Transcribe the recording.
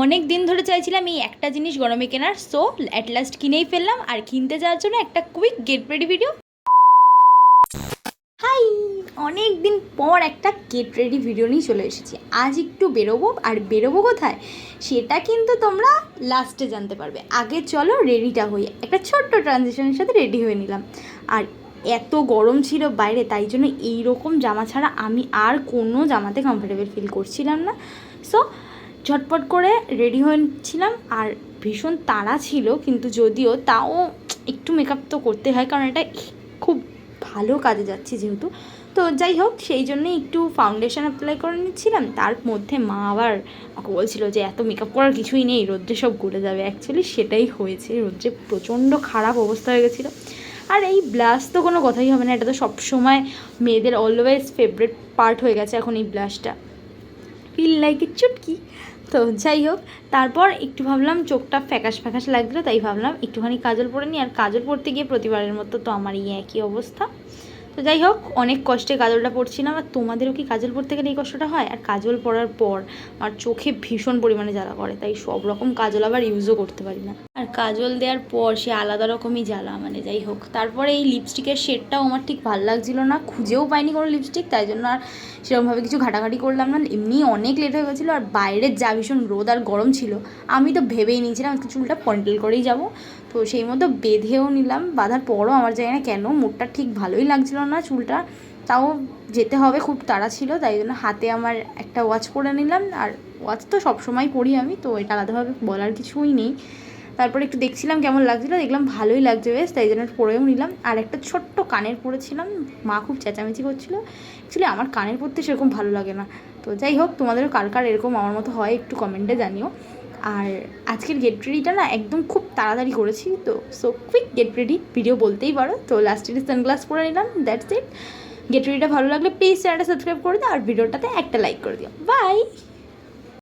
অনেক দিন ধরে চাইছিলাম এই একটা জিনিস গরমে কেনার, সো অ্যাট লাস্ট কিনেই ফেললাম। আর কিনতে যাওয়ার জন্য একটা quick get ready video. Hi, অনেক দিন পর একটা গেট রেডি ভিডিও নিয়ে চলে এসেছি। আজ একটু বেরোবো, আর বেরোবো কোথায় সেটা কিন্তু তোমরা লাস্টে জানতে পারবে। আগে চলো রেডিটা হই, একটা ছোট্ট ট্রানজিশনের সাথে রেডি হয়ে নিলাম। আর এত গরম ছিল বাইরে, তাই জন্য এইরকম জামা ছাড়া আমি আর কোনো জামাতে কমফোর্টেবল ফিল করছিলাম না। সো ঝটপট করে রেডি হয়েছিলাম। আর ভীষণ তাড়া ছিল, কিন্তু যদিও তাও একটু মেকআপ তো করতে হয়, কারণ এটা খুব ভালো কাজে যাচ্ছে যেহেতু। তো যাই হোক, সেই জন্যই একটু ফাউন্ডেশন অ্যাপ্লাই করে নিচ্ছিলাম। তার মধ্যে মা আবার আমাকে বলছিল যে এত মেকআপ করার কিছুই নেই, রোদ্রে সব গলে যাবে। অ্যাকচুয়ালি সেটাই হয়েছে, রোদ্রে প্রচণ্ড খারাপ অবস্থা হয়ে গেছিলো। আর এই ব্লাশ তো কোনো কথাই হবে না, এটা তো সবসময় মেয়েদের অলওয়েজ ফেভারিট পার্ট হয়ে গেছে এখন এই ব্লাশটা, ফিল লাইক এ চুটকি। তো যাই হোক, তারপর একটু ভাবলাম চোখটা ফ্যাকাশ ফ্যাকাশ লাগছিলো, তাই ভাবলাম একটুখানি কাজল পরে নিই। আর কাজল পরতে গিয়ে প্রতিবারের মতো তো আমার এই একই অবস্থা। তো যাই হোক, অনেক কষ্টে কাজলটা পরছিলাম। আর তোমাদেরও কি কাজল পরতে গেলে এই কষ্টটা হয়? আর কাজল পরার পর আমার চোখে ভীষণ পরিমাণে জ্বালা করে, তাই সব রকম কাজল আবার ইউজও করতে পারি না। আর কাজল দেওয়ার পর সে আলাদা রকমই জ্বালা, মানে যাই হোক। তারপরে এই লিপস্টিকের শেডটাও আমার ঠিক ভালো লাগছিলো না, খুঁজেও পাইনি কোনো লিপস্টিক, তাই জন্য আর সেরকমভাবে কিছু ঘাটাঘাটি করলাম না। এমনি অনেক লেট হয়ে গেছিলো, আর বাইরের যা ভীষণ রোদ আর গরম ছিল, আমি তো ভেবেই নিয়েছিলাম আজকে চুলটা পন্টেল করেই যাব। তো সেই মতো বেঁধেও নিলাম। বাঁধার পরও আমার জানি না কেন মুডটা ঠিক ভালোই লাগছিল না চুলটা। তাও যেতে হবে, খুব তাড়া ছিল, তাই জন্য হাতে আমার একটা ওয়াচ পরে নিলাম। আর ওয়াচ তো সবসময় পরি আমি, তো এটা আলাদাভাবে বলার কিছুই নেই। তারপরে একটু দেখছিলাম কেমন লাগছিলো, দেখলাম ভালোই লাগছে বেশ, তাই জন্য পরেও নিলাম। আর একটা ছোট্ট কানের পরেছিলাম, মা খুব চেঁচামেচি করছিলো। অ্যাকচুয়ালি আমার কানের পরতে সেরকম ভালো লাগে না। তো যাই হোক, তোমাদেরও কার কার এরকম আমার মতো হয় একটু কমেন্টে জানিও। আর আজকের গেট রেডিটা না একদম খুব তাড়াতাড়ি করেছি, তো so quick get ready video বলতেই পারো। তো লাস্টে সানগ্লাস পরে নিলাম, দ্যাটস ইট। গেট রেডিটা ভালো লাগলে প্লিজ চ্যানেলটা সাবস্ক্রাইব করে দিও, আর ভিডিওটাতে একটা লাইক করে দিও। বাই।